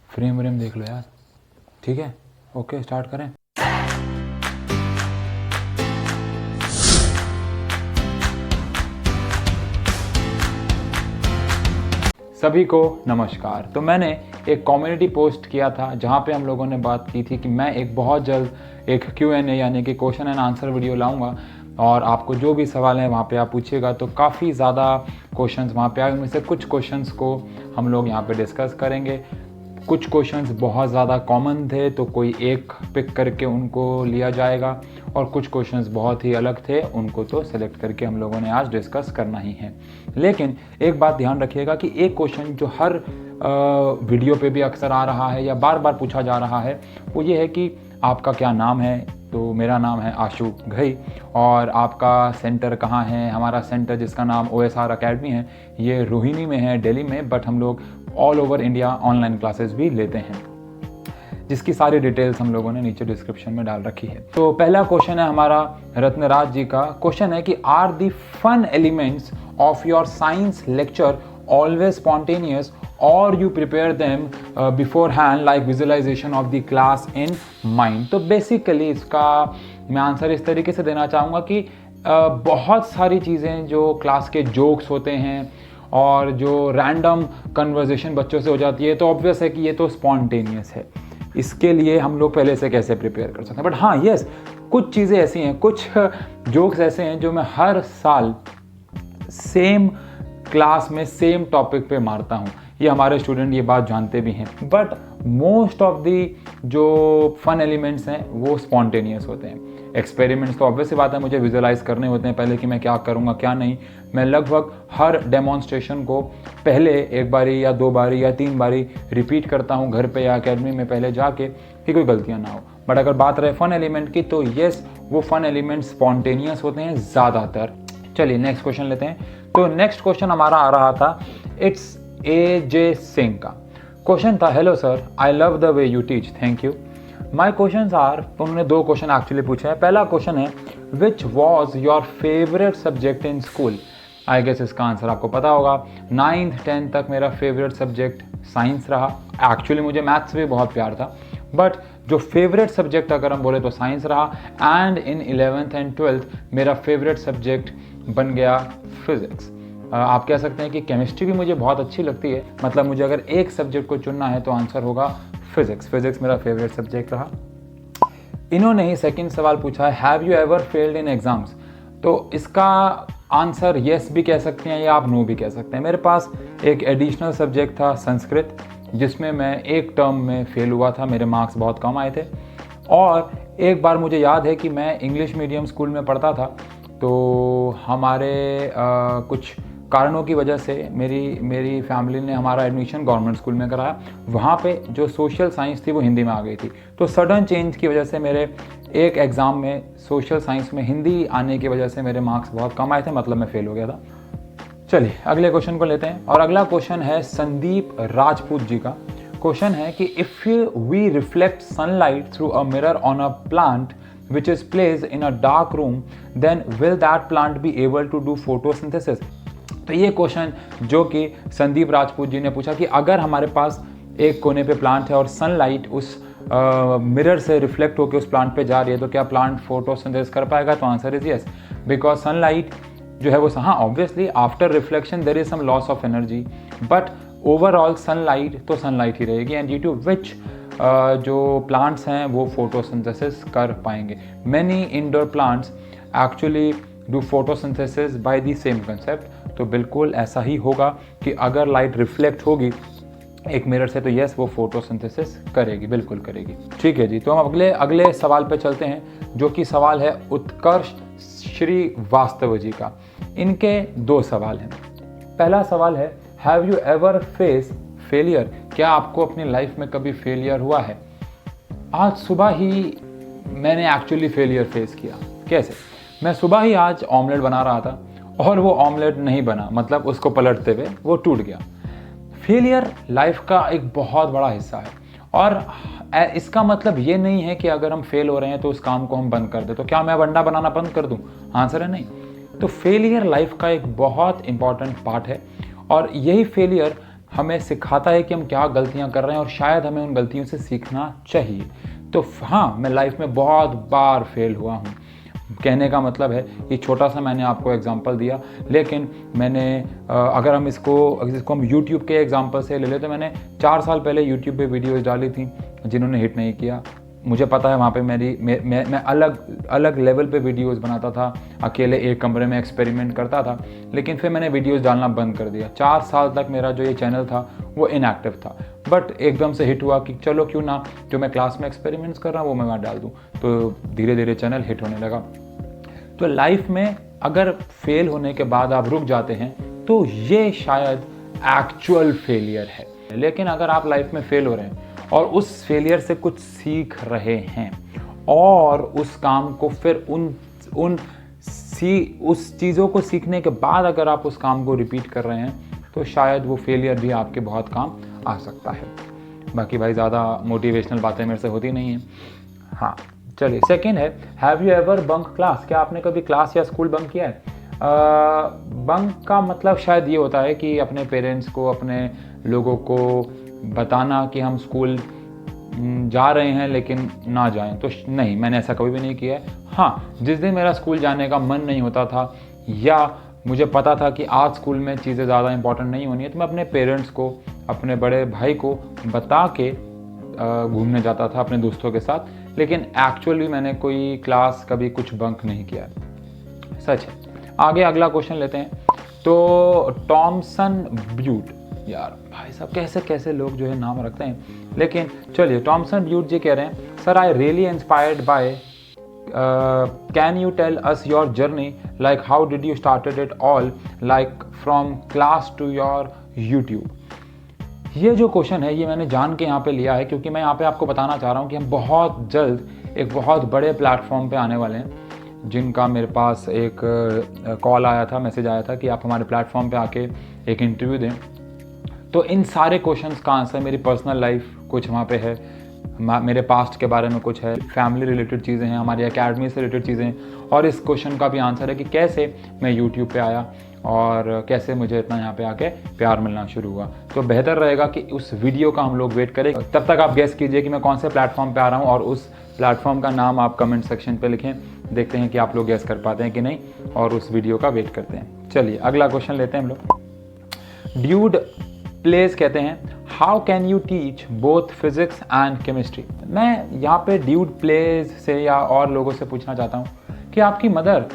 Frame व्रेम देख लो यार। ठीक है, ओके स्टार्ट करें। सभी को नमस्कार। तो मैंने एक कम्युनिटी पोस्ट किया था जहाँ पे हम लोगों ने बात की थी कि मैं एक बहुत जल्द एक Q&A यानी कि क्वेश्चन एंड आंसर वीडियो लाऊंगा और आपको जो भी सवाल हैं वहाँ पे आप पूछिएगा। तो काफ़ी ज़्यादा क्वेश्चंस वहाँ पे आए, उनमें से कुछ क्वेश्चंस को हम लोग यहाँ पे डिस्कस करेंगे। कुछ क्वेश्चंस बहुत ज़्यादा कॉमन थे तो कोई एक पिक करके उनको लिया जाएगा, और कुछ क्वेश्चंस बहुत ही अलग थे, उनको तो सेलेक्ट करके हम लोगों ने आज डिस्कस करना ही है। लेकिन एक बात ध्यान रखिएगा कि एक क्वेश्चन जो हर वीडियो पे भी अक्सर आ रहा है या बार बार पूछा जा रहा है वो ये है कि आपका क्या नाम है। तो मेरा नाम है आशु घई, और आपका सेंटर कहाँ है। हमारा सेंटर जिसका नाम OSR अकेडमी है ये रोहिणी में है, दिल्ली में, बट हम लोग all over India online classes भी लेते हैं, जिसकी सारी डिटेल्स हम लोगों ने नीचे डिस्क्रिप्शन में डाल रखी है। तो पहला क्वेश्चन है हमारा रत्नराज जी का। क्वेश्चन है कि are the fun elements of your science lecture always spontaneous और you prepare them beforehand like visualisation of the class in mind. तो बेसिकली इसका मैं आंसर इस तरीके से देना चाहूँगा कि बहुत सारी चीज़ें जो क्लास के जोक्स होते हैं और जो रैंडम कन्वर्जेशन बच्चों से हो जाती है, तो ऑब्वियस है कि ये तो स्पॉन्टेनियस है। इसके लिए हम लोग पहले से कैसे प्रिपेयर कर सकते हैं। बट हाँ यस, कुछ चीज़ें ऐसी हैं, कुछ जोक्स ऐसे हैं जो मैं हर साल सेम क्लास में सेम टॉपिक पे मारता हूँ। ये हमारे स्टूडेंट ये बात जानते भी हैं। बट मोस्ट ऑफ दी जो फन एलिमेंट्स हैं वो स्पॉन्टेनियस होते हैं। एक्सपेरिमेंट्स तो ऑब्वियस बात है, मुझे विजुअलाइज करने होते हैं पहले कि मैं क्या करूँगा क्या नहीं। मैं लगभग हर डेमोन्स्ट्रेशन को पहले एक बारी या 2 बारी या 3 बारी रिपीट करता हूँ घर पे या अकेडमी में पहले जाके, कि कोई गलतियाँ ना हो। बट अगर बात रहे फन एलिमेंट की तो येस, वो फन एलिमेंट स्पॉन्टेनियस होते हैं ज़्यादातर। चलिए नेक्स्ट क्वेश्चन लेते हैं। तो नेक्स्ट क्वेश्चन हमारा आ रहा था इट्स AJ सिंह का। क्वेश्चन था, hello sir, I love the way you teach, thank you. My question are, तो उन्होंने 2 क्वेश्चन एक्चुअली पूछे हैं। पहला क्वेश्चन है which was your favourite subject in school. I guess इसका आंसर आपको पता होगा। 9th 10th तक मेरा फेवरेट सब्जेक्ट साइंस रहा। एक्चुअली मुझे मैथ्स भी बहुत प्यार था, बट जो फेवरेट सब्जेक्ट अगर हम बोले तो साइंस रहा। And in 11th and 12th मेरा फेवरेट सब्जेक्ट बन गया फिजिक्स। आप कह सकते हैं कि केमिस्ट्री भी मुझे बहुत अच्छी लगती है। मतलब मुझे अगर एक सब्जेक्ट को चुनना है तो आंसर होगा फिजिक्स। फिजिक्स मेरा फेवरेट सब्जेक्ट रहा। इन्होंने ही सेकंड सवाल पूछा है, have you ever failed in exams. तो इसका आंसर येस भी कह सकते हैं या आप नो भी कह सकते हैं। मेरे पास एक एडिशनल सब्जेक्ट था संस्कृत, जिसमें मैं एक टर्म में फेल हुआ था, मेरे मार्क्स बहुत कम आए थे। और एक बार मुझे याद है कि मैं इंग्लिश मीडियम स्कूल में पढ़ता था, तो हमारे कुछ कारणों की वजह से मेरी फैमिली ने हमारा एडमिशन गवर्नमेंट स्कूल में कराया। वहाँ पे जो सोशल साइंस थी वो हिंदी में आ गई थी। तो सडन चेंज की वजह से मेरे एक एग्ज़ाम में सोशल साइंस में हिंदी आने की वजह से मेरे मार्क्स बहुत कम आए थे, मतलब मैं फेल हो गया था। चलिए अगले क्वेश्चन को लेते हैं, और अगला क्वेश्चन है संदीप राजपूत जी का। क्वेश्चन है कि if we reflect sunlight through a mirror on a plant which is placed in a dark room, then will that plant be able to do photosynthesis। तो ये क्वेश्चन जो कि संदीप राजपूत जी ने पूछा कि अगर हमारे पास एक कोने पे प्लांट है और सनलाइट उस मिरर से रिफ्लेक्ट होकर उस प्लांट पे जा रही है, तो क्या प्लांट फोटोसिंथेसिस कर पाएगा। तो answer is yes, because sunlight जो है वो, हाँ obviously after reflection there is some loss of energy, but overall sunlight तो सनलाइट ही रहेगी, एंड ड्यू टू विच जो प्लांट्स हैं वो फोटोसिंथेसिस कर पाएंगे। Many indoor plants actually do photosynthesis by the same concept. तो बिल्कुल ऐसा ही होगा कि अगर लाइट रिफ्लेक्ट होगी एक मिरर से तो यस वो फोटोसिंथेसिस करेगी, बिल्कुल करेगी। ठीक है जी, तो हम अगले सवाल पे चलते हैं, जो कि सवाल है उत्कर्ष श्रीवास्तव जी का। इनके 2 सवाल हैं। पहला सवाल है, have you ever face failure. क्या आपको अपनी लाइफ में कभी फेलियर हुआ है। आज सुबह ही मैंने एक्चुअली फेलियर फेस किया। कैसे, मैं सुबह ही आज ऑमलेट बना रहा था और वो ऑमलेट नहीं बना, मतलब उसको पलटते हुए वो टूट गया। फेलियर लाइफ का एक बहुत बड़ा हिस्सा है, और इसका मतलब ये नहीं है कि अगर हम फेल हो रहे हैं तो उस काम को हम बंद कर दें। तो क्या मैं अंडा बनाना बंद कर दूं। आंसर है नहीं। तो फेलियर लाइफ का एक बहुत इंपॉर्टेंट पार्ट है, और यही फेलियर हमें सिखाता है कि हम क्या गलतियां कर रहे हैं और शायद हमें उन गलतियों से सीखना चाहिए। तो हाँ, मैं लाइफ में बहुत बार फेल हुआ हूँ। कहने का मतलब है, ये छोटा सा मैंने आपको एग्जांपल दिया, लेकिन मैंने अगर हम इसको हम यूट्यूब के एग्जांपल से ले लें तो मैंने 4 साल पहले यूट्यूब पे वीडियोज़ डाली थी जिन्होंने हिट नहीं किया। मुझे पता है वहाँ पे मैं अलग अलग लेवल पे वीडियोज़ बनाता था, अकेले एक कमरे में एक्सपेरिमेंट करता था, लेकिन फिर मैंने वीडियोज़ डालना बंद कर दिया। 4 साल तक मेरा जो ये चैनल था वो इनएक्टिव था, बट एकदम से हिट हुआ कि चलो क्यों ना जो मैं क्लास में एक्सपेरिमेंट्स कर रहा हूँ वो मैं वहाँ डाल दूँ, तो धीरे धीरे चैनल हिट होने लगा। तो लाइफ में अगर फेल होने के बाद आप रुक जाते हैं तो ये शायद एक्चुअल फेलियर है। लेकिन अगर आप लाइफ में फेल हो रहे हैं और उस फेलियर से कुछ सीख रहे हैं और उस काम को फिर उस चीज़ों को सीखने के बाद अगर आप उस काम को रिपीट कर रहे हैं तो शायद वो फेलियर भी आपके बहुत काम आ सकता है। बाकी भाई ज़्यादा मोटिवेशनल बातें मेरे से होती नहीं हैं। हाँ चलिए, सेकेंड है, have you ever bunk class? क्या आपने कभी क्लास या स्कूल बंक किया है? बंक का मतलब शायद ये होता है कि अपने पेरेंट्स को, अपने लोगों को बताना कि हम स्कूल जा रहे हैं लेकिन ना जाएं। तो नहीं, मैंने ऐसा कभी भी नहीं किया है। हाँ, जिस दिन मेरा स्कूल जाने का मन नहीं होता था या मुझे पता था कि आज स्कूल में चीज़ें ज़्यादा इंपॉर्टेंट नहीं होनी है, तो मैं अपने पेरेंट्स को, अपने बड़े भाई को बता के घूमने जाता था अपने दोस्तों के साथ। लेकिन एक्चुअली मैंने कोई क्लास कभी कुछ बंक नहीं किया, सच है। आगे अगला क्वेश्चन लेते हैं। तो टॉमसन ब्यूट, यार भाई साहब कैसे कैसे लोग जो है नाम रखते हैं, लेकिन चलिए, टॉमसन ब्यूट जी कह रहे हैं, sir I really inspired by, can you tell us your journey, like how did you started it all, like from class to your YouTube. ये जो क्वेश्चन है ये मैंने जान के यहाँ पे लिया है, क्योंकि मैं यहाँ पे आपको बताना चाह रहा हूँ कि हम बहुत जल्द एक बहुत बड़े प्लेटफॉर्म पे आने वाले हैं, जिनका मेरे पास एक कॉल आया था, मैसेज आया था कि आप हमारे प्लेटफॉर्म पे आके एक इंटरव्यू दें। तो इन सारे क्वेश्चंस का आंसर, मेरी पर्सनल लाइफ कुछ वहाँ पे है, मेरे पास्ट के बारे में कुछ है, फैमिली रिलेटेड चीज़ें हैं, हमारी एकेडमी से रिलेटेड चीज़ें हैं, और इस क्वेश्चन का भी आंसर है कि कैसे मैं यूट्यूब पे आया और कैसे मुझे इतना यहाँ पे आके प्यार मिलना शुरू हुआ। तो बेहतर रहेगा कि उस वीडियो का हम लोग वेट करें। तब तक आप गेस कीजिए कि मैं कौन से प्लेटफॉर्म पे आ रहा हूँ, और उस प्लेटफॉर्म का नाम आप कमेंट सेक्शन पे लिखें। देखते हैं कि आप लोग गेस कर पाते हैं कि नहीं, और उस वीडियो का वेट करते हैं। चलिए अगला क्वेश्चन लेते हैं हम लोग। ड्यूड प्लेस कहते हैं, how can you teach both physics and chemistry? मैं यहाँ पे ड्यूड प्लेस से या और लोगों से पूछना चाहता हूँ कि आपकी मदर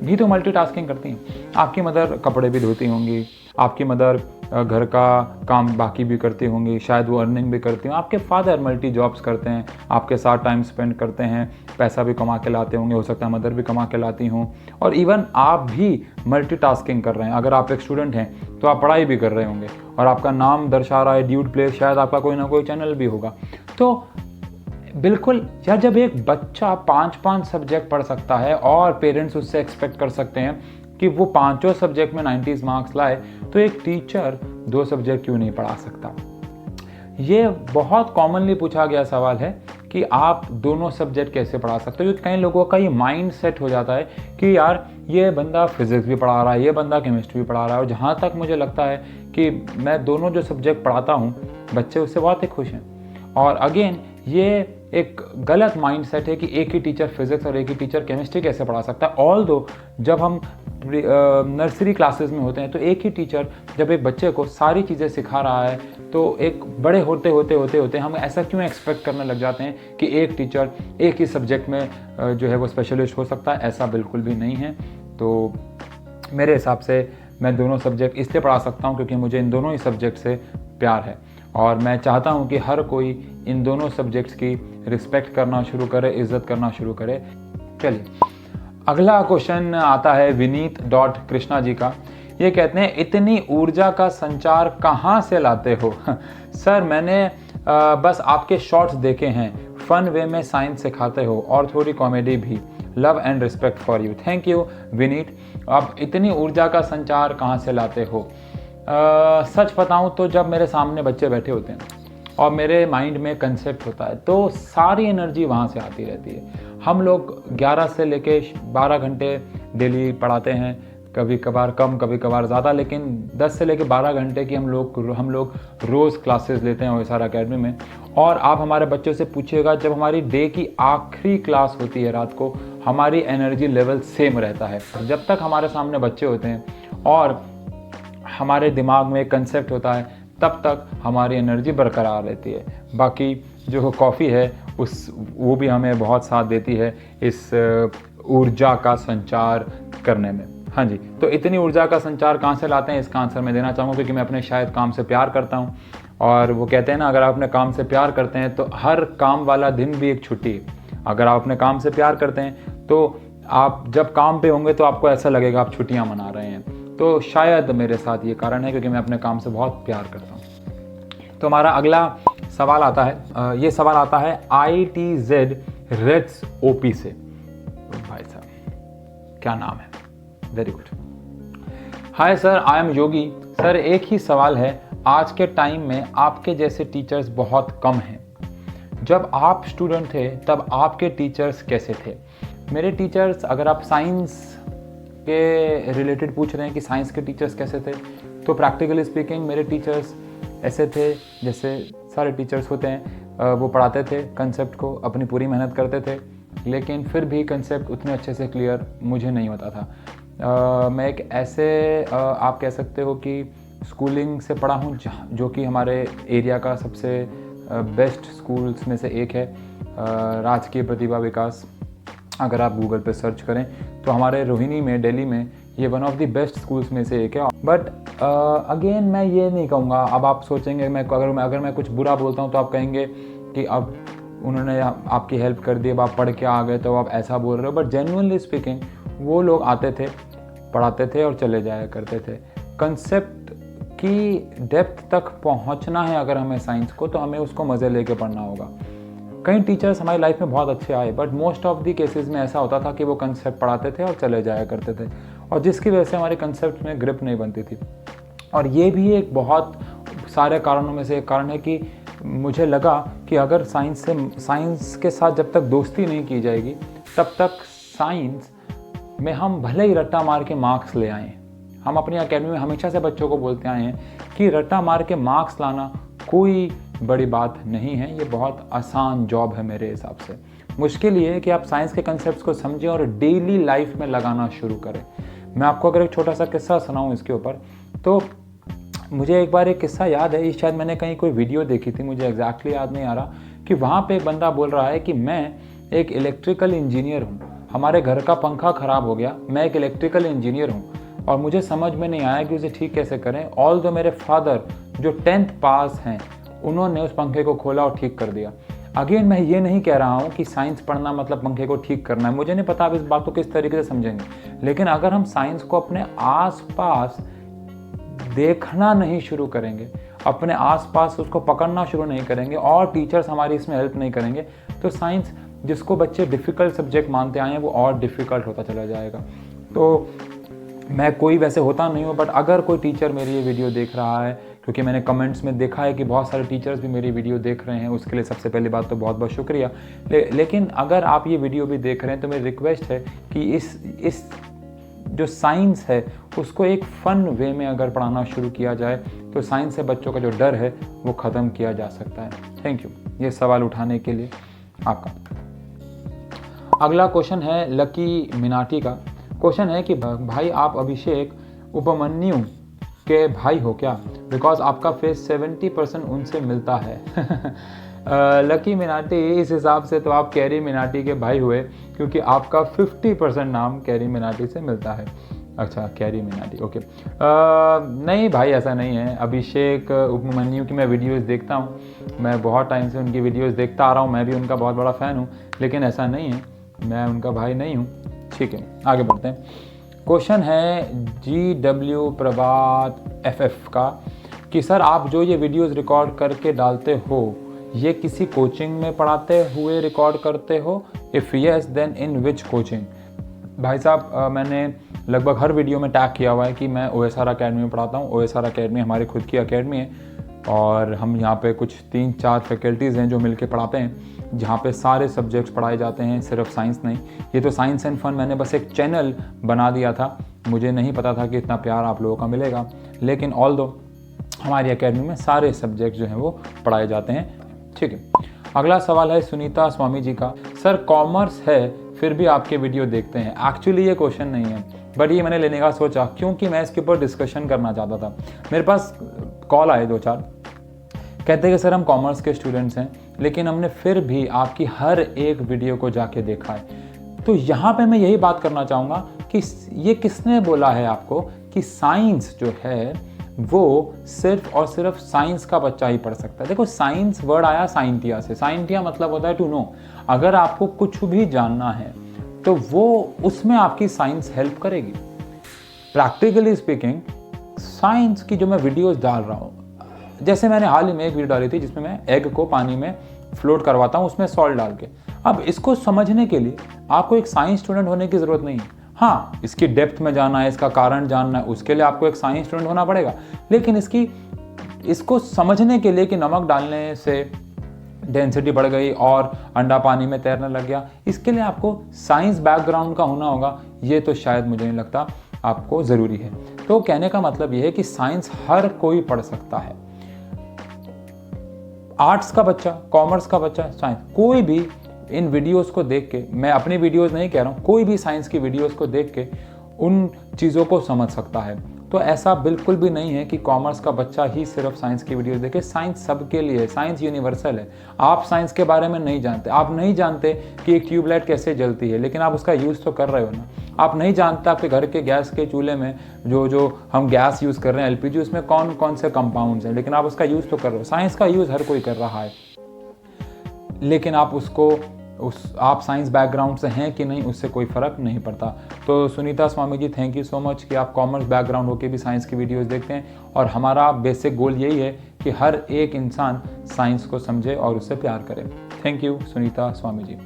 भी तो मल्टीटास्किंग करती हैं। आपकी मदर कपड़े भी धोती होंगी, आपकी मदर घर का काम बाकी भी करती होंगी, शायद वो अर्निंग भी करती हों। आपके फादर मल्टी जॉब्स करते हैं, आपके साथ टाइम स्पेंड करते हैं, पैसा भी कमा के लाते होंगे, हो सकता है मदर भी कमा के लाती हों, और इवन आप भी मल्टीटास्किंग कर रहे हैं। अगर आप एक स्टूडेंट हैं तो आप पढ़ाई भी कर रहे होंगे, और आपका नाम दर्शा रहा है ड्यूड प्लेस, शायद आपका कोई ना कोई चैनल भी होगा। तो बिल्कुल यार, जब एक बच्चा 5-5 सब्जेक्ट पढ़ सकता है और पेरेंट्स उससे एक्सपेक्ट कर सकते हैं कि वो 5 सब्जेक्ट में 90 मार्क्स लाए, तो एक टीचर 2 सब्जेक्ट क्यों नहीं पढ़ा सकता? ये बहुत कॉमनली पूछा गया सवाल है कि आप दोनों सब्जेक्ट कैसे पढ़ा सकते हो, क्योंकि कई लोगों का ये माइंड सेट हो जाता है कि यार ये बंदा फिजिक्स भी पढ़ा रहा है, ये बंदा केमिस्ट्री भी पढ़ा रहा है, और जहाँ तक मुझे लगता है कि मैं दोनों जो सब्जेक्ट पढ़ाता हूँ, बच्चे उससे बहुत ही खुश हैं। और अगेन ये एक गलत माइंडसेट है कि एक ही टीचर फिजिक्स और एक ही टीचर केमिस्ट्री कैसे पढ़ा सकता है। ऑल दो जब हम नर्सरी क्लासेस में होते हैं तो एक ही टीचर जब एक बच्चे को सारी चीज़ें सिखा रहा है, तो एक बड़े होते होते हम ऐसा क्यों एक्सपेक्ट करने लग जाते हैं कि एक टीचर एक ही सब्जेक्ट में जो है वो स्पेशलिस्ट हो सकता है? ऐसा बिल्कुल भी नहीं है। तो मेरे हिसाब से मैं दोनों सब्जेक्ट इसलिए पढ़ा सकता हूँ क्योंकि मुझे इन दोनों ही सब्जेक्ट से प्यार है, और मैं चाहता हूँ कि हर कोई इन दोनों सब्जेक्ट्स की रिस्पेक्ट करना शुरू करे, इज्जत करना शुरू करे। चलिए अगला क्वेश्चन आता है विनीत कृष्णा जी का। ये कहते हैं, इतनी ऊर्जा का संचार कहाँ से लाते हो? सर मैंने बस आपके शॉर्ट्स देखे हैं, फन वे में साइंस सिखाते हो और थोड़ी कॉमेडी भी। Love and respect for you. Thank you Vineet. आप इतनी ऊर्जा का संचार कहाँ से लाते हो? सच बताऊं तो जब मेरे सामने बच्चे बैठे होते हैं और मेरे माइंड में कंसेप्ट होता है तो सारी एनर्जी वहाँ से आती रहती है। हम लोग 11 से लेके 12 घंटे डेली पढ़ाते हैं, कभी कभार कम, कभी कभार ज़्यादा, लेकिन 10 से लेकर 12 घंटे की हम लोग रोज़ क्लासेस लेते हैं OSR अकेडमी में। और आप हमारे बच्चों से पूछिएगा, जब हमारी डे की आखिरी क्लास होती है रात को, हमारी एनर्जी लेवल सेम रहता है। जब तक हमारे सामने बच्चे होते हैं और हमारे दिमाग में एक कंसेप्ट होता है, तब तक हमारी एनर्जी बरकरार रहती है। बाकी जो कॉफ़ी है वो भी हमें बहुत साथ देती है इस ऊर्जा का संचार करने में। हाँ जी, तो इतनी ऊर्जा का संचार कहाँ से लाते हैं, इसका आंसर मैं देना चाहूँगा, क्योंकि मैं अपने शायद काम से प्यार करता हूँ। और वो कहते हैं ना, अगर आप अपने काम से प्यार करते हैं तो हर काम वाला दिन भी एक छुट्टी है। अगर आप अपने काम से प्यार करते हैं तो आप जब काम पे होंगे तो आपको ऐसा लगेगा आप छुट्टियाँ मना रहे हैं। तो शायद मेरे साथ ये कारण है, क्योंकि मैं अपने काम से बहुत प्यार करता हूँ। तो हमारा अगला सवाल आता है, ये सवाल आता है ITZ रेड्स OP से। भाई साहब क्या नाम है, very good. Hi sir, I am Yogi. Sir एक ही सवाल है, आज के टाइम में आपके जैसे टीचर्स बहुत कम हैं। जब आप स्टूडेंट थे तब आपके टीचर्स कैसे थे? मेरे टीचर्स, अगर आप साइंस के रिलेटेड पूछ रहे हैं कि साइंस के टीचर्स कैसे थे, तो प्रैक्टिकली स्पीकिंग मेरे टीचर्स ऐसे थे जैसे सारे टीचर्स होते हैं। वो पढ़ाते थे कंसेप्ट को, अपनी पूरी मेहनत करते थे, लेकिन फिर भी कंसेप्ट उतने अच्छे से क्लियर मुझे नहीं होता था। मैं एक ऐसे आप कह सकते हो कि स्कूलिंग से पढ़ा हूँ जो कि हमारे एरिया का सबसे बेस्ट स्कूल्स में से एक है, राजकीय प्रतिभा विकास। अगर आप गूगल पे सर्च करें तो हमारे रोहिणी में, दिल्ली में, ये one of the best schools में से एक है। बट अगेन मैं ये नहीं कहूँगा, अब आप सोचेंगे अगर मैं कुछ बुरा बोलता हूँ तो आप कहेंगे कि अब उन्होंने आपकी हेल्प कर दी, अब आप पढ़ के आ गए तो आप ऐसा बोल रहे हो। बट जेन्युइनली स्पीकिंग वो लोग आते थे, पढ़ाते थे और चले जाया करते थे। कंसेप्ट की डेप्थ तक पहुंचना है अगर हमें साइंस को, तो हमें उसको मज़े लेके पढ़ना होगा। कई टीचर्स हमारी लाइफ में बहुत अच्छे आए, but most of the cases में ऐसा होता था कि वो कंसेप्ट पढ़ाते थे और चले जाया करते थे, और जिसकी वजह से हमारे कंसेप्ट में ग्रिप नहीं बनती थी। और ये भी एक बहुत सारे कारणों में से एक कारण है कि मुझे लगा कि अगर साइंस के साथ जब तक दोस्ती नहीं की जाएगी, तब तक साइंस में हम भले ही रट्टा मार के मार्क्स ले आएँ। हम अपनी एकेडमी में हमेशा से बच्चों को बोलते आए हैं कि रट्टा मार के मार्क्स लाना कोई बड़ी बात नहीं है, ये बहुत आसान जॉब है मेरे हिसाब से। मुश्किल ये है कि आप साइंस के कंसेप्ट्स को समझें और डेली लाइफ में लगाना शुरू करें। मैं आपको अगर एक छोटा सा किस्सा सुनाऊं इसके ऊपर, तो मुझे एक बार एक किस्सा याद है, ये शायद मैंने कहीं कोई वीडियो देखी थी, मुझे एग्जैक्टली याद नहीं आ रहा, कि वहाँ पे एक बंदा बोल रहा है कि मैं एक इलेक्ट्रिकल इंजीनियर हूँ, हमारे घर का पंखा ख़राब हो गया, मैं एक इलेक्ट्रिकल इंजीनियर हूँ और मुझे समझ में नहीं आया कि उसे ठीक कैसे करें। ऑल दो मेरे फादर जो 10th पास हैं, उन्होंने उस पंखे को खोला और ठीक कर दिया। अगेन मैं ये नहीं कह रहा हूँ कि साइंस पढ़ना मतलब पंखे को ठीक करना है, मुझे नहीं पता आप इस बात को किस तरीके से समझेंगे, लेकिन अगर हम साइंस को अपने आसपास देखना नहीं शुरू करेंगे, अपने आसपास उसको पकड़ना शुरू नहीं करेंगे और टीचर्स हमारी इसमें हेल्प नहीं करेंगे, तो साइंस जिसको बच्चे डिफ़िकल्ट सब्जेक्ट मानते आए हैं वो और डिफ़िकल्ट होता चला जाएगा। तो मैं कोई वैसे होता नहीं हूँ, बट अगर कोई टीचर मेरी ये वीडियो देख रहा है, क्योंकि मैंने कमेंट्स में देखा है कि बहुत सारे टीचर्स भी मेरी वीडियो देख रहे हैं, उसके लिए सबसे पहली बात तो बहुत बहुत शुक्रिया। लेकिन अगर आप ये वीडियो भी देख रहे हैं तो मेरी रिक्वेस्ट है कि इस जो साइंस है उसको एक फ़न वे में अगर पढ़ाना शुरू किया जाए तो साइंस से बच्चों का जो डर है वो ख़त्म किया जा सकता है। थैंक यू ये सवाल उठाने के लिए आपका। अगला क्वेश्चन है लकी मिनाटी का। क्वेश्चन है कि भाई आप अभिषेक उपमन्यु के भाई हो क्या? बिकॉज आपका फेस 70% उनसे मिलता है। लकी मिनाटी, इस हिसाब से तो आप कैरी मिनाटी के भाई हुए, क्योंकि आपका 50% नाम कैरी मिनाटी से मिलता है। अच्छा, कैरी मिनाटी, ओके। नहीं भाई, ऐसा नहीं है। अभिषेक उपमन्यु की मैं वीडियोस देखता हूँ, मैं बहुत टाइम से उनकी वीडियोस देखता आ रहा हूँ, मैं भी उनका बहुत बड़ा फ़ैन हूँ, लेकिन ऐसा नहीं है, मैं उनका भाई नहीं हूँ। ठीक है, आगे बढ़ते हैं। क्वेश्चन है GW प्रभात FF का कि सर आप जो ये वीडियोस रिकॉर्ड करके डालते हो, ये किसी कोचिंग में पढ़ाते हुए रिकॉर्ड करते हो? If yes then in which coaching? भाई साहब, मैंने लगभग हर वीडियो में टैग किया हुआ है कि मैं OSR अकेडमी में पढ़ाता हूँ। OSR अकेडमी हमारी खुद की अकेडमी है और हम यहाँ पे कुछ 3-4 फैकल्टीज़ हैं जो मिलके पढ़ाते हैं, जहाँ पे सारे सब्जेक्ट्स पढ़ाए जाते हैं, सिर्फ साइंस नहीं। ये तो साइंस एंड फन मैंने बस एक चैनल बना दिया था मुझे नहीं पता था कि इतना प्यार आप लोगों का मिलेगा, लेकिन ऑल्दो हमारी एकेडमी में सारे सब्जेक्ट जो हैं वो पढ़ाए जाते हैं। ठीक है, अगला सवाल है सुनीता स्वामी जी का। सर कॉमर्स है फिर भी आपके वीडियो देखते हैं। एक्चुअली ये क्वेश्चन नहीं है, बट ये मैंने लेने का सोचा क्योंकि मैं इसके ऊपर डिस्कशन करना चाहता था। मेरे पास कॉल आए 2-4, कहते हैं कि सर हम कॉमर्स के स्टूडेंट्स हैं, लेकिन हमने फिर भी आपकी हर एक वीडियो को जाके देखा है। तो यहाँ पे मैं यही बात करना चाहूँगा कि ये किसने बोला है आपको कि साइंस जो है वो सिर्फ और सिर्फ साइंस का बच्चा ही पढ़ सकता है। देखो, साइंस वर्ड आया साइंटिया से। साइंटिया मतलब होता है टू नो। अगर आपको कुछ भी जानना है तो वो उसमें आपकी साइंस हेल्प करेगी। प्रैक्टिकली स्पीकिंग, साइंस की जो मैं वीडियोस डाल रहा हूँ, जैसे मैंने हाल ही में एक वीडियो डाली थी जिसमें मैं एग को पानी में फ्लोट करवाता हूँ उसमें सॉल्ट डाल के। अब इसको समझने के लिए आपको एक साइंस स्टूडेंट होने की ज़रूरत नहीं है। हाँ, इसकी डेप्थ में जानना है, इसका कारण जानना है, उसके लिए आपको एक साइंस स्टूडेंट होना पड़ेगा। लेकिन इसको समझने के लिए कि नमक डालने से डेंसिटी बढ़ गई और अंडा पानी में तैरने लग गया, इसके लिए आपको साइंस बैकग्राउंड का होना होगा। ये तो शायद मुझे नहीं लगता आपको ज़रूरी है। तो कहने का मतलब ये है कि साइंस हर कोई पढ़ सकता है। आर्ट्स का बच्चा, कॉमर्स का बच्चा, साइंस, कोई भी इन वीडियोस को देख के, मैं अपनी वीडियोस नहीं कह रहा हूँ, कोई भी साइंस की वीडियोस को देख के उन चीज़ों को समझ सकता है। तो ऐसा बिल्कुल भी नहीं है कि कॉमर्स का बच्चा ही सिर्फ साइंस की वीडियोस देखे। साइंस सबके लिए, साइंस यूनिवर्सल है। आप साइंस के बारे में नहीं जानते, आप नहीं जानते कि एक ट्यूबलाइट कैसे जलती है, लेकिन आप उसका यूज़ तो कर रहे हो ना। आप नहीं जानते आपके घर के गैस के चूल्हे में जो हम गैस यूज़ कर रहे हैं एलपीजी, उसमें कौन कौन से कंपाउंड्स हैं, लेकिन आप उसका यूज़ तो कर रहे हो। साइंस का यूज़ हर कोई कर रहा है, लेकिन आप आप साइंस बैकग्राउंड से हैं कि नहीं, उससे कोई फ़र्क नहीं पड़ता। तो Sunita Swami ji, thank you so much कि आप कॉमर्स बैकग्राउंड होकर भी साइंस की वीडियोस देखते हैं। और हमारा बेसिक गोल यही है कि हर एक इंसान साइंस को समझे और उससे प्यार करे। Thank you Sunita Swami ji.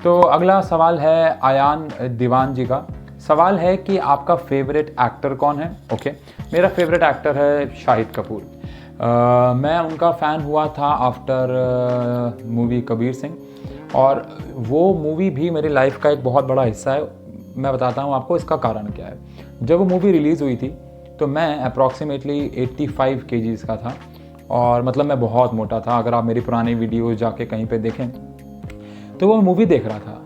तो अगला सवाल है आयान दीवान जी का। सवाल है कि आपका फेवरेट एक्टर कौन है? ओके, मेरा फेवरेट एक्टर है शाहिद कपूर। मैं उनका फ़ैन हुआ था आफ्टर मूवी कबीर सिंह, और वो मूवी भी मेरी लाइफ का एक बहुत बड़ा हिस्सा है। मैं बताता हूँ आपको इसका कारण क्या है। जब वो मूवी रिलीज़ हुई थी तो मैं अप्रॉक्सीमेटली 85 kgs का था, और मतलब मैं बहुत मोटा था। अगर आप मेरी पुरानी वीडियो जाके कहीं पे देखें तो वो मूवी देख रहा था।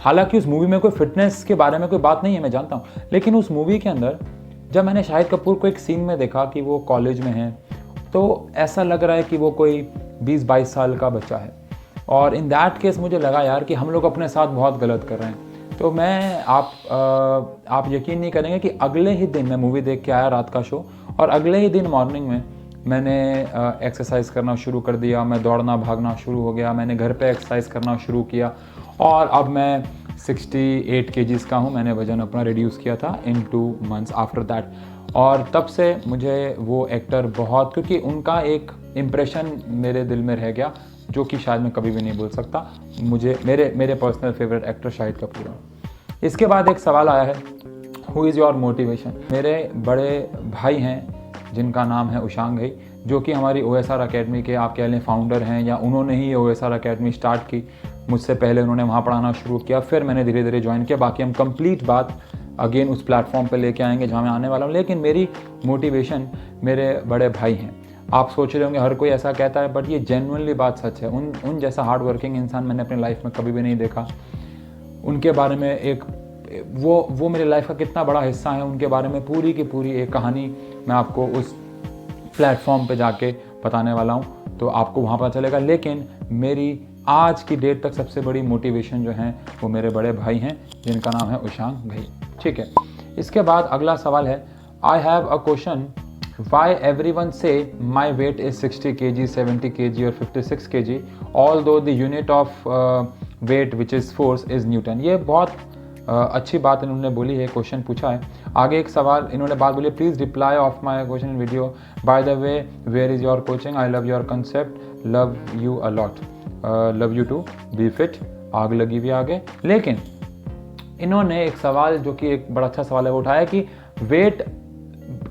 हालांकि उस मूवी में कोई फिटनेस के बारे में कोई बात नहीं है, मैं जानता हूँ, लेकिन उस मूवी के अंदर जब मैंने शाहिद कपूर को एक सीन में देखा कि वो कॉलेज में है, तो ऐसा लग रहा है कि वो कोई 20-22 साल का बच्चा है। और इन दैट केस मुझे लगा यार कि हम लोग अपने साथ बहुत गलत कर रहे हैं। तो आप यकीन नहीं करेंगे कि अगले ही दिन मैं मूवी देख के आया, रात का शो, और अगले ही दिन मॉर्निंग में मैंने एक्सरसाइज करना शुरू कर दिया। मैं दौड़ना भागना शुरू हो गया, मैंने घर पे एक्सरसाइज करना शुरू किया, और अब मैं 68 kgs का हूँ। मैंने वज़न अपना रिड्यूस किया था इन 2 months आफ्टर दैट। और तब से मुझे वो एक्टर बहुत, क्योंकि उनका एक इम्प्रेशन मेरे दिल में रह गया जो कि शायद मैं कभी भी नहीं भूल सकता। मुझे मेरे personal favourite actor Shahid Kapoor हैं। इसके बाद एक सवाल आया है, हु इज़ योर मोटिवेशन? मेरे बड़े भाई हैं जिनका नाम है उशांग भाई, जो कि हमारी OSR अकेडमी के आप कह लें फाउंडर हैं, या उन्होंने ही OSR अकेडमी स्टार्ट की। मुझसे पहले उन्होंने वहाँ पढ़ाना शुरू किया, फिर मैंने धीरे धीरे ज्वाइन किया। बाकी हम कंप्लीट बात अगेन उस प्लेटफॉर्म पे लेके आएंगे जहाँ मैं आने वाला हूँ। लेकिन मेरी मोटिवेशन मेरे बड़े भाई हैं। आप सोच रहे होंगे हर कोई ऐसा कहता है, बट ये जेन्युइनली बात सच है। उन जैसा हार्ड वर्किंग इंसान मैंने अपनी लाइफ में कभी भी नहीं देखा। उनके बारे में वो मेरी लाइफ का कितना बड़ा हिस्सा है, उनके बारे में पूरी की पूरी एक कहानी मैं आपको उस प्लेटफॉर्म पे जाके बताने वाला हूँ, तो आपको वहाँ पता चलेगा। लेकिन मेरी आज की डेट तक सबसे बड़ी मोटिवेशन जो है वो मेरे बड़े भाई हैं, जिनका नाम है उशांग भाई। ठीक है, इसके बाद अगला सवाल है, I have a question, why everyone say my weight is 60 kg, 70 kg और 56 kg, although the unit of weight which is force is Newton। ये बहुत अच्छी बात इन्होंने बोली है, क्वेश्चन पूछा है। आगे एक सवाल इन्होंने बात बोली, please reply of my question in video, by the way where is your coaching, I love your concept, love you a lot, love you too, be fit. आग लगी हुई आगे। लेकिन इन्होंने एक सवाल जो कि एक बड़ा अच्छा सवाल है वो उठाया कि वेट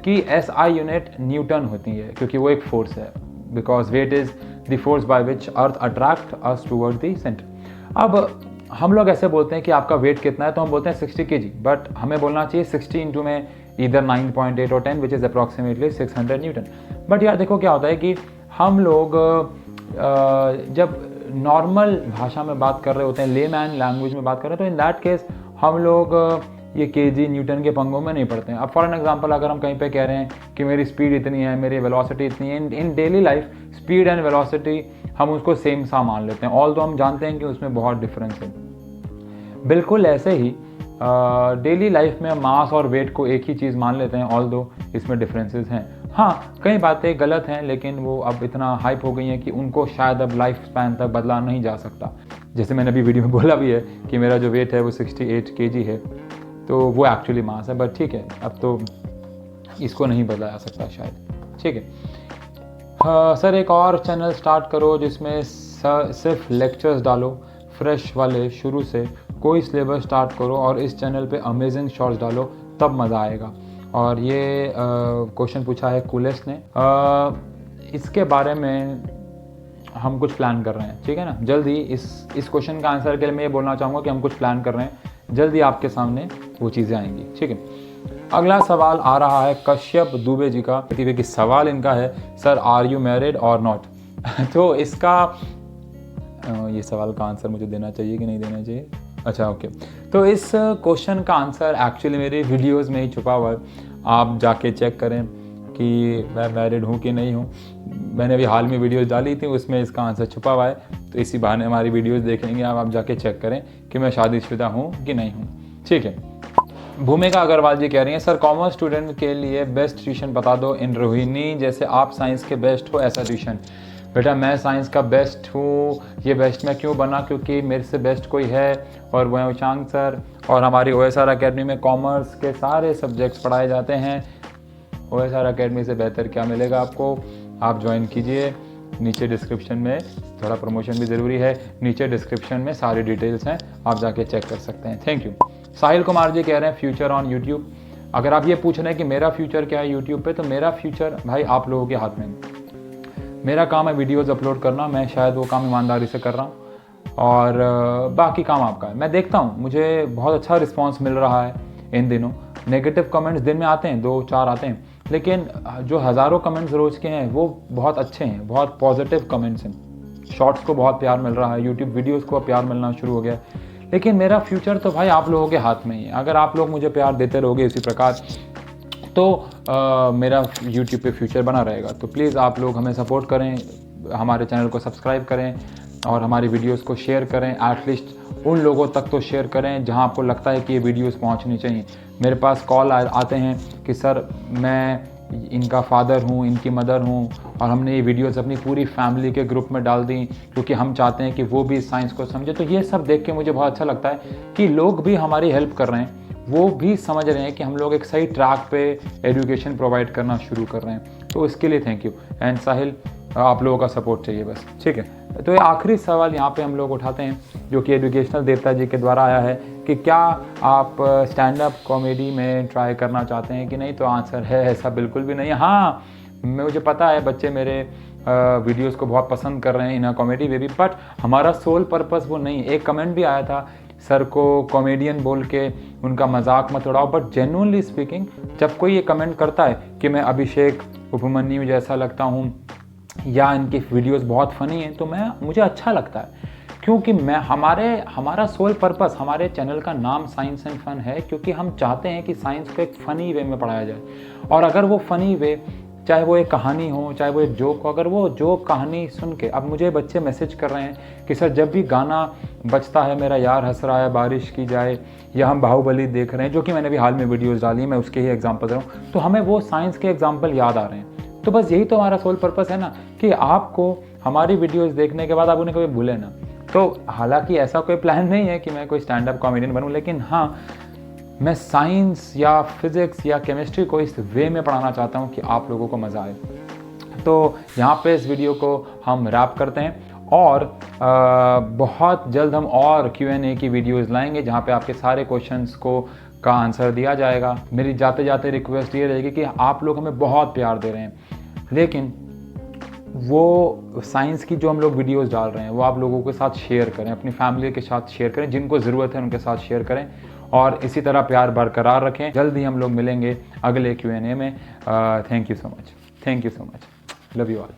की SI यूनिट न्यूटन होती है, क्योंकि वो एक फोर्स है, because weight is the force by which earth attract us toward the centre. अब हम लोग ऐसे बोलते हैं कि आपका वेट कितना है, तो हम बोलते हैं 60 kg, बट हमें बोलना चाहिए 60 इंटू में इधर 9.8 और 10 which is approximately 600 Newton. But यार देखो क्या होता है कि हम लोग जब नॉर्मल भाषा में बात कर रहे होते हैं, लेमैन लैंग्वेज में बात कर रहे हैं, तो इन दैट केस हम लोग ये केजी न्यूटन के पंगों में नहीं पड़ते हैं। अब फॉर एन एग्जांपल अगर हम कहीं पे कह रहे हैं कि मेरी स्पीड इतनी है, मेरी वेलोसिटी इतनी है, in daily life speed and velocity हम उसको सेम सा मान लेते हैं, ऑल तो हम जानते हैं कि उसमें बहुत डिफरेंस है। बिल्कुल ऐसे ही डेली लाइफ में मास और वेट को एक ही चीज़ मान लेते हैं, ऑल दो इसमें डिफरेंसेस हैं। हाँ, कई बातें गलत हैं, लेकिन वो अब इतना हाइप हो गई हैं कि उनको शायद अब लाइफ स्पैन तक बदला नहीं जा सकता। जैसे मैंने अभी वीडियो में बोला भी है कि मेरा जो वेट है वो 68 kg है, तो वो एक्चुअली मास है, बट ठीक है, अब तो इसको नहीं बदला जा सकता शायद। ठीक है, सर एक और चैनल स्टार्ट करो जिसमें सिर्फ लेक्चर्स डालो, फ्रेश वाले शुरू से, कोई सिलेबस स्टार्ट करो और इस चैनल पे अमेजिंग शॉर्ट्स डालो, तब मज़ा आएगा। और ये क्वेश्चन पूछा है कूलेस ने। इसके बारे में हम कुछ प्लान कर रहे हैं, ठीक है ना। जल्दी इस क्वेश्चन का आंसर के लिए मैं ये बोलना चाहूँगा कि हम कुछ प्लान कर रहे हैं, जल्दी आपके सामने वो चीज़ें आएंगी। ठीक है, अगला सवाल आ रहा है कश्यप दुबे जी का, कि सवाल इनका है, सर आर यू मैरिड और नॉट। तो इसका ये सवाल का आंसर मुझे देना चाहिए कि नहीं देना चाहिए? अच्छा ओके, तो इस क्वेश्चन का आंसर एक्चुअली मेरी वीडियोस में ही छुपा हुआ है, आप जाके चेक करें कि मैं मैरिड हूँ कि नहीं हूँ। मैंने अभी हाल में वीडियोस डाली थी, उसमें इसका आंसर छुपा हुआ है, तो इसी बहाने हमारी वीडियोस देखेंगे आप जाके चेक करें कि मैं शादीशुदा हूँ कि नहीं हूँ। ठीक है, भूमिका अग्रवाल जी कह रही हैं, सर कॉमर्स स्टूडेंट के लिए बेस्ट ट्यूशन बता दो इन रोहिणी, जैसे आप साइंस के बेस्ट हो ऐसा ट्यूशन। बेटा मैं साइंस का बेस्ट हूँ, ये बेस्ट मैं क्यों बना, क्योंकि मेरे से बेस्ट कोई है और वो है उशांक सर, और हमारी OSR अकेडमी में कॉमर्स के सारे सब्जेक्ट्स पढ़ाए जाते हैं। OSR अकेडमी से बेहतर क्या मिलेगा आपको, आप ज्वाइन कीजिए। नीचे डिस्क्रिप्शन में, थोड़ा प्रमोशन भी ज़रूरी है, नीचे डिस्क्रिप्शन में सारी डिटेल्स हैं, आप जाके चेक कर सकते हैं। Thank you. साहिल कुमार जी कह रहे हैं फ्यूचर ऑन यूट्यूब। अगर आप ये पूछ रहे हैं कि मेरा फ्यूचर क्या है यूट्यूब पे, तो मेरा फ्यूचर भाई आप लोगों के हाथ में है। मेरा काम है वीडियोस अपलोड करना, मैं शायद वो काम ईमानदारी से कर रहा हूँ, और बाकी काम आपका है। मैं देखता हूँ, मुझे बहुत अच्छा रिस्पांस मिल रहा है इन दिनों। नेगेटिव कमेंट्स दिन में आते हैं, 2-4 आते हैं, लेकिन जो हज़ारों कमेंट्स रोज़ के हैं वो बहुत अच्छे हैं, बहुत पॉजिटिव कमेंट्स हैं। शॉर्ट्स को बहुत प्यार मिल रहा है, यूट्यूब वीडियोज़ को प्यार मिलना शुरू हो गया। लेकिन मेरा फ्यूचर तो भाई आप लोगों के हाथ में ही है। अगर आप लोग मुझे प्यार देते रहोगे इसी प्रकार, तो मेरा YouTube पे फ्यूचर बना रहेगा। तो प्लीज़ आप लोग हमें सपोर्ट करें, हमारे चैनल को सब्सक्राइब करें और हमारी वीडियोस को शेयर करें। एटलीस्ट उन लोगों तक तो शेयर करें जहां आपको लगता है कि ये वीडियोस पहुंचनी चाहिए। मेरे पास कॉल आते हैं कि सर मैं इनका फादर हूँ, इनकी मदर हूँ, और हमने ये वीडियोस अपनी पूरी फैमिली के ग्रुप में डाल दी क्योंकि हम चाहते हैं कि वो भी साइंस को समझे। तो ये सब देख के मुझे बहुत अच्छा लगता है कि लोग भी हमारी हेल्प कर रहे हैं, वो भी समझ रहे हैं कि हम लोग एक सही ट्रैक पे एजुकेशन प्रोवाइड करना शुरू कर रहे हैं। तो इसके लिए थैंक यू। एंड साहिल, आप लोगों का सपोर्ट चाहिए बस, ठीक है। तो ये आखिरी सवाल यहाँ पे हम लोग उठाते हैं जो कि एजुकेशनल देवता जी के द्वारा आया है कि क्या आप स्टैंड अप कॉमेडी में ट्राई करना चाहते हैं कि नहीं। तो आंसर है ऐसा बिल्कुल भी नहीं है। हाँ, मुझे पता है बच्चे मेरे वीडियोस को बहुत पसंद कर रहे हैं इन कॉमेडी वे भी, बट हमारा सोल पर्पस वो नहीं। एक कमेंट भी आया था, सर को कॉमेडियन बोल के उनका मजाक मत उड़ाओ, बट जेन्युइनली स्पीकिंग जब कोई ये कमेंट करता है कि मैं अभिषेक उपमन्यु जैसा लगता हूँ या इनकी वीडियोस बहुत फ़नी हैं, तो मुझे अच्छा लगता है, क्योंकि हमारा सोल पर्पस, हमारे चैनल का नाम साइंस एंड फन है क्योंकि हम चाहते हैं कि साइंस को एक फ़नी वे में पढ़ाया जाए। और अगर वो फ़नी वे, चाहे वो एक कहानी हो, चाहे वो एक जोक हो, अगर वो जोक कहानी सुन के, अब मुझे बच्चे मैसेज कर रहे हैं कि सर जब भी गाना बजता है मेरा यार हंस रहा है बारिश की जाए, या हम बाहुबली देख रहे हैं, जो कि मैंने भी हाल में वीडियोस डाली, मैं उसके ही एग्जांपल दे रहा हूँ, तो हमें वो साइंस के एग्जांपल याद आ रहे हैं। तो बस यही तो हमारा सोल पर्पस है ना, कि आपको हमारी वीडियोस देखने के बाद आप उन्हें कभी भूलें ना। तो हालांकि ऐसा कोई प्लान नहीं है कि मैं कोई स्टैंड अप कॉमेडियन बनूं, लेकिन हाँ, मैं साइंस या फिज़िक्स या केमिस्ट्री को इस वे में पढ़ाना चाहता हूँ कि आप लोगों को मज़ा आए। तो यहाँ पे इस वीडियो को हम रैप करते हैं, और बहुत जल्द हम और Q&A की वीडियोस लाएंगे जहाँ पे आपके सारे क्वेश्चंस का आंसर दिया जाएगा। मेरी जाते जाते रिक्वेस्ट ये रहेगी कि आप लोग हमें बहुत प्यार दे रहे हैं, लेकिन वो साइंस की जो हम लोग वीडियोस डाल रहे हैं वो आप लोगों के साथ शेयर करें, अपनी फैमिली के साथ शेयर करें, जिनको ज़रूरत है उनके साथ शेयर करें और इसी तरह प्यार बरकरार रखें। जल्द ही हम लोग मिलेंगे अगले Q&A में। Thank you so much, love you all.